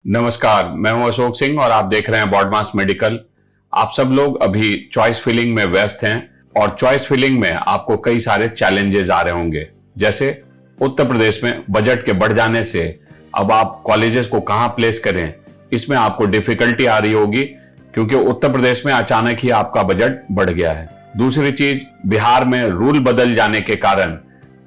नमस्कार, मैं हूं अशोक सिंह और आप देख रहे हैं बॉडमास मेडिकल। आप सब लोग अभी चॉइस फिलिंग में व्यस्त हैं और चॉइस फिलिंग में आपको कई सारे चैलेंजेस आ रहे होंगे। जैसे उत्तर प्रदेश में बजट के बढ़ जाने से अब आप कॉलेजेस को कहां प्लेस करें, इसमें आपको डिफिकल्टी आ रही होगी क्योंकि उत्तर प्रदेश में अचानक ही आपका बजट बढ़ गया है। दूसरी चीज, बिहार में रूल बदल जाने के कारण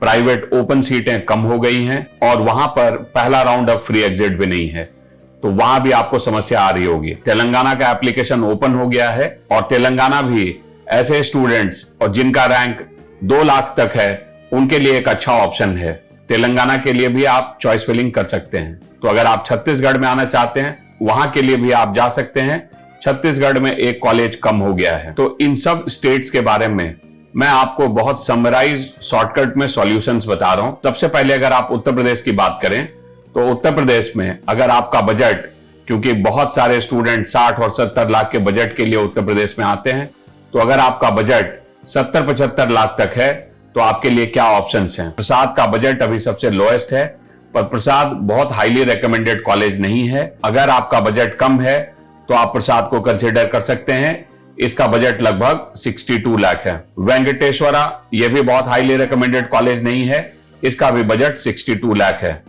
प्राइवेट ओपन सीटें कम हो गई हैं और वहां पर पहला राउंड ऑफ फ्री एग्जिट भी नहीं है, तो वहां भी आपको समस्या आ रही होगी। तेलंगाना का एप्लीकेशन ओपन हो गया है और तेलंगाना भी ऐसे स्टूडेंट्स और जिनका रैंक 2 लाख तक है उनके लिए एक अच्छा ऑप्शन है। तेलंगाना के लिए भी आप चॉइस फिलिंग कर सकते हैं। तो अगर आप छत्तीसगढ़ में आना चाहते हैं वहां के लिए भी आप जा सकते हैं। छत्तीसगढ़ में एक कॉलेज कम हो गया है। तो इन सब स्टेट्स के बारे में मैं आपको बहुत समराइज शॉर्टकट में सॉल्यूशंस बता रहा हूं। सबसे पहले अगर आप उत्तर प्रदेश की बात करें तो उत्तर प्रदेश में अगर आपका बजट, क्योंकि बहुत सारे स्टूडेंट 60 और 70 लाख के बजट के लिए उत्तर प्रदेश में आते हैं, तो अगर आपका बजट 70-75 लाख तक है तो आपके लिए क्या ऑप्शंस हैं। प्रसाद का बजट अभी सबसे लोएस्ट है, पर प्रसाद बहुत हाईली रिकमेंडेड कॉलेज नहीं है। अगर आपका बजट कम है तो आप प्रसाद को कंसिडर कर सकते हैं। इसका बजट लगभग 62 लाख है। वेंकटेश्वरा ये भी बहुत हाईली रिकमेंडेड कॉलेज नहीं है, इसका भी बजट 62 लाख है।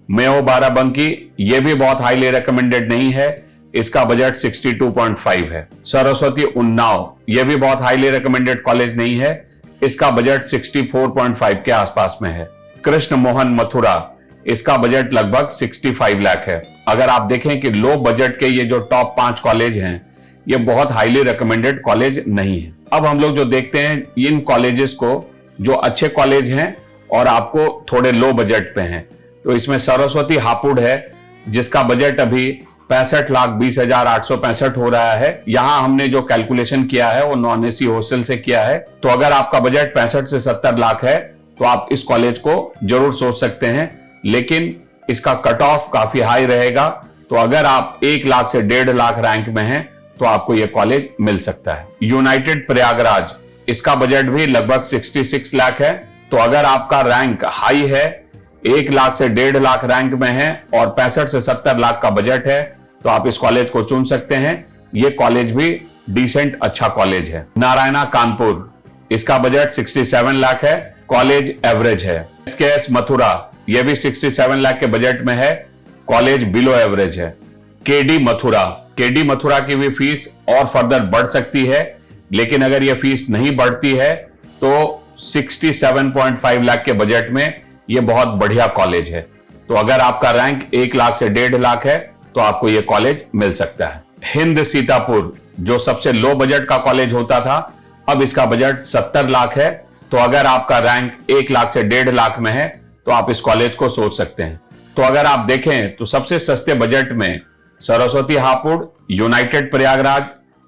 मेयो बाराबंकी ये भी बहुत हाईली रिकमेंडेड नहीं है, इसका बजट 62.5 है। सरस्वती उन्नाव ये भी बहुत हाईली रिकमेंडेड कॉलेज नहीं है, इसका बजट 64.5 के आसपास में है। कृष्ण मोहन मथुरा इसका बजट लगभग 65 लाख है। अगर आप देखें कि लो बजट के ये जो टॉप 5 कॉलेज हैं ये बहुत हाईली रिकमेंडेड कॉलेज नहीं है। अब हम लोग जो देखते हैं इन कॉलेजेस को जो अच्छे कॉलेज हैं और आपको थोड़े लो बजट पे हैं, तो इसमें सरस्वती हापुड़ है जिसका बजट अभी 65,20,865 हो रहा है। यहां हमने जो कैलकुलेशन किया है वो नॉन एसी हॉस्टल से किया है। तो अगर आपका बजट 65 से 70 लाख है तो आप इस कॉलेज को जरूर सोच सकते हैं, लेकिन इसका कट ऑफ काफी हाई रहेगा। तो अगर आप 1 लाख से 1.5 लाख रैंक में हैं तो आपको यह कॉलेज मिल सकता है। यूनाइटेड प्रयागराज इसका बजट भी लगभग 66 लाख है। तो अगर आपका रैंक हाई है, 1 लाख से 1.5 लाख रैंक में है और 65 से 70 लाख का बजट है, तो आप इस कॉलेज को चुन सकते हैं। यह कॉलेज भी डिसेंट अच्छा कॉलेज है। नारायणा कानपुर इसका बजट 67 लाख है, कॉलेज एवरेज है। एसकेएस मथुरा यह भी 67 लाख के बजट में है, कॉलेज बिलो एवरेज है। केडी मथुरा की भी फीस और फर्दर बढ़ सकती है, लेकिन अगर यह फीस नहीं बढ़ती है तो 67.5 लाख के बजट में यह बहुत बढ़िया कॉलेज है। तो अगर आपका रैंक 1 लाख से 1.5 लाख है तो आपको यह कॉलेज मिल सकता है। हिंद सीतापुर जो सबसे लो बजट का कॉलेज होता था, अब इसका बजट 70 लाख है। तो अगर आपका रैंक 1 लाख से 1.5 लाख में है तो आप इस कॉलेज को सोच सकते हैं। तो अगर आप देखें तो सबसे सस्ते बजट में सरस्वती हापुड़, यूनाइटेड प्रयागराज,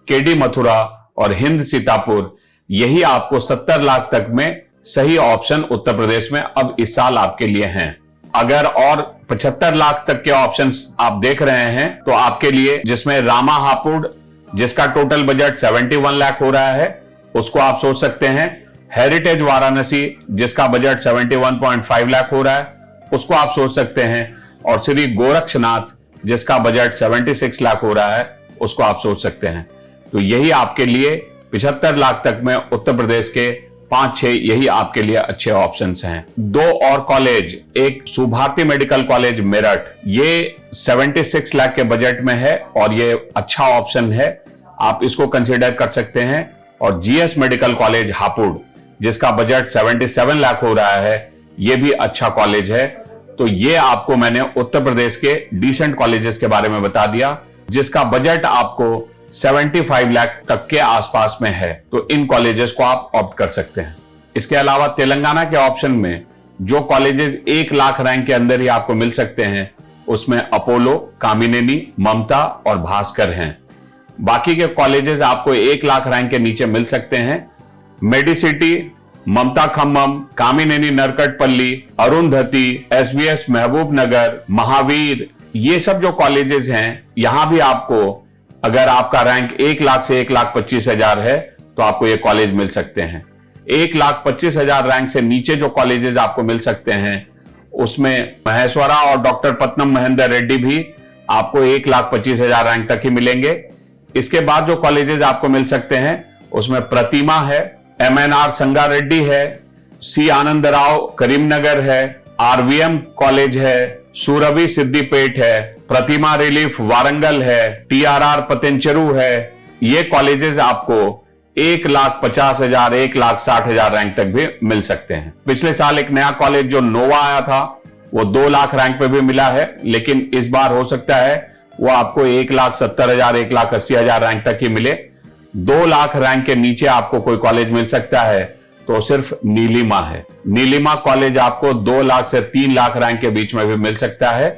केडी मथुरा और हिंद सीतापुर, यही आपको 70 लाख तक में सही ऑप्शन उत्तर प्रदेश में अब इस साल आपके लिए हैं। अगर और 75 लाख तक के ऑप्शंस आप देख रहे हैं तो आपके लिए, जिसमें रामा हापुड़ जिसका टोटल बजट 71 लाख हो रहा है, उसको आप सोच सकते हैं। हेरिटेज वाराणसी जिसका बजट 71.5 लाख हो रहा है, उसको आप सोच सकते हैं। और श्री गोरक्षनाथ जिसका बजट 76 लाख हो रहा है, उसको आप सोच सकते हैं। तो यही आपके लिए 75 लाख तक में उत्तर प्रदेश के 5-6 यही आपके लिए अच्छे ऑप्शंस हैं। 2 और कॉलेज, एक सुभारती मेडिकल कॉलेज मेरठ, ये 76 लाख के बजट में है और ये अच्छा ऑप्शन है, आप इसको कंसिडर कर सकते हैं। और जीएस मेडिकल कॉलेज हापुड़ जिसका बजट 77 लाख हो रहा है, ये भी अच्छा कॉलेज है। तो ये आपको मैंने उत्तर प्रदेश के डिसेंट कॉलेजेस के बारे में बता दिया जिसका बजट आपको 75 लाख तक के आसपास में है, तो इन कॉलेजेस को आप ऑप्ट कर सकते हैं। इसके अलावा तेलंगाना के ऑप्शन में जो कॉलेजेस 1 लाख रैंक के अंदर ही आपको मिल सकते हैं, उसमें अपोलो, कामिनेनी, ममता और भास्कर हैं। बाकी के कॉलेजेस आपको 1 लाख रैंक के नीचे मिल सकते हैं। मेडिसिटी, ममता खम्मम, कामिनेनी नरकटपल्ली, अरुंधति, एसबीएस महबूब नगर, महावीर, ये सब जो कॉलेजेस हैं, यहां भी आपको अगर आपका रैंक 1 लाख से 1,25,000 है तो आपको ये कॉलेज मिल सकते हैं। 1,25,000 रैंक से नीचे जो कॉलेजेस आपको मिल सकते हैं उसमें महेश्वरा और डॉक्टर पत्तनम महेंदर रेड्डी भी आपको 1,25,000 रैंक तक ही मिलेंगे। इसके बाद जो कॉलेजेस आपको मिल सकते हैं उसमें प्रतिमा है, MNR संगारेड्डी है, सी आनंद राव करीमनगर है, RVM कॉलेज है, सूरभि सिद्दीपेट है, प्रतिमा रिलीफ वारंगल है, TRR पतंचेरू है। ये कॉलेजेस आपको 1,50,000, 1,60,000 रैंक तक भी मिल सकते हैं। पिछले साल एक नया कॉलेज जो नोवा आया था वो 2 लाख रैंक पे भी मिला है, लेकिन इस बार हो सकता है वो आपको 1,70,000, 1,80,000 रैंक तक ही मिले। 2 लाख रैंक के नीचे आपको कोई कॉलेज मिल सकता है तो सिर्फ नीलिमा है। नीलिमा कॉलेज आपको 2 लाख से 3 लाख रैंक के बीच में भी मिल सकता है।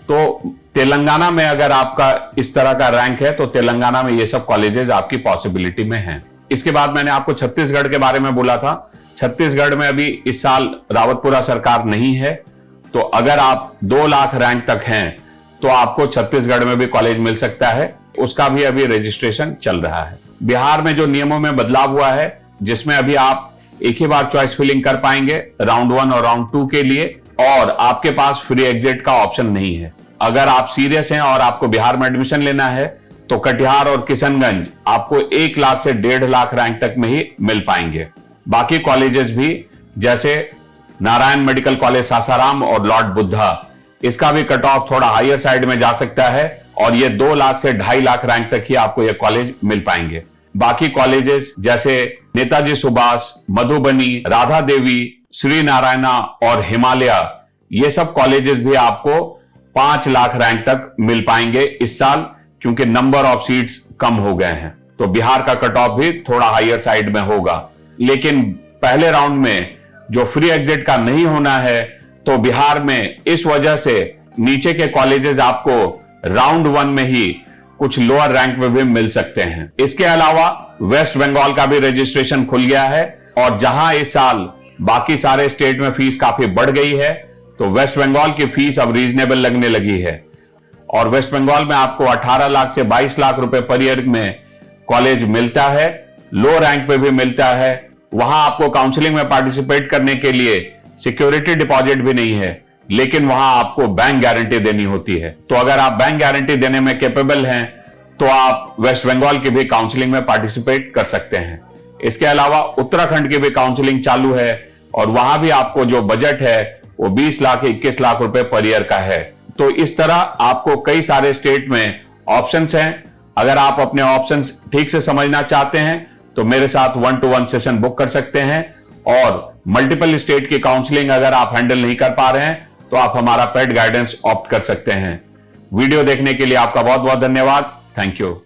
तो तेलंगाना में अगर आपका इस तरह का रैंक है तो तेलंगाना में ये सब कॉलेजेस आपकी पॉसिबिलिटी में हैं। इसके बाद मैंने आपको छत्तीसगढ़ के बारे में बोला था। छत्तीसगढ़ में अभी इस साल रावतपुरा सरकार नहीं है, तो अगर आप 2 लाख रैंक तक हैं तो आपको छत्तीसगढ़ में भी कॉलेज मिल सकता है। उसका भी अभी रजिस्ट्रेशन चल रहा है। बिहार में जो नियमों में बदलाव हुआ है, जिसमें अभी आप एक ही बार चॉइस फिलिंग कर पाएंगे राउंड 1 और राउंड 2 के लिए, और आपके पास फ्री एग्जिट का ऑप्शन नहीं है। अगर आप सीरियस हैं और आपको बिहार में एडमिशन लेना है तो कटिहार और किशनगंज आपको 1 लाख से 1.5 लाख रैंक तक में ही मिल पाएंगे। बाकी कॉलेजेस भी जैसे नारायण मेडिकल कॉलेज सासाराम और लॉर्ड बुद्धा, इसका भी कट ऑफ थोड़ा हायर साइड में जा सकता है और ये 2 लाख से 2.5 लाख रैंक तक ही आपको ये कॉलेज मिल पाएंगे। बाकी कॉलेजेस जैसे नेताजी सुभाष, मधुबनी, राधा देवी, श्री नारायणा और हिमालय, ये सब कॉलेजेस भी आपको 5 लाख रैंक तक मिल पाएंगे इस साल, क्योंकि नंबर ऑफ सीट्स कम हो गए हैं। तो बिहार का कट ऑफ भी थोड़ा हायर साइड में होगा। लेकिन पहले राउंड में जो फ्री एग्जिट का नहीं होना है, तो बिहार में इस वजह से नीचे के कॉलेजेस आपको राउंड 1 में ही कुछ लोअर रैंक में भी मिल सकते हैं। इसके अलावा वेस्ट बंगाल का भी रजिस्ट्रेशन खुल गया है, और जहां इस साल बाकी सारे स्टेट में फीस काफी बढ़ गई है, तो वेस्ट बंगाल की फीस अब रीजनेबल लगने लगी है। और वेस्ट बंगाल में आपको 18 लाख से 22 लाख रुपए पर ईयर में कॉलेज मिलता है, लो रैंक पे भी मिलता है। वहां आपको काउंसलिंग में पार्टिसिपेट करने के लिए सिक्योरिटी डिपॉजिट भी नहीं है, लेकिन वहां आपको बैंक गारंटी देनी होती है। तो अगर आप बैंक गारंटी देने में कैपेबल हैं तो आप वेस्ट बंगाल की भी काउंसलिंग में पार्टिसिपेट कर सकते हैं। इसके अलावा उत्तराखंड की भी काउंसलिंग चालू है, और वहां भी आपको जो बजट है वो 20 लाख 21 लाख रुपए पर ईयर का है। तो इस तरह आपको कई सारे स्टेट में ऑप्शंस हैं। अगर आप अपने ऑप्शंस ठीक से समझना चाहते हैं तो मेरे साथ 1-to-1 सेशन बुक कर सकते हैं, और मल्टीपल स्टेट की काउंसलिंग अगर आप हैंडल नहीं कर पा रहे हैं तो आप हमारा पेड गाइडेंस ऑप्ट कर सकते हैं। वीडियो देखने के लिए आपका बहुत बहुत धन्यवाद। Thank you.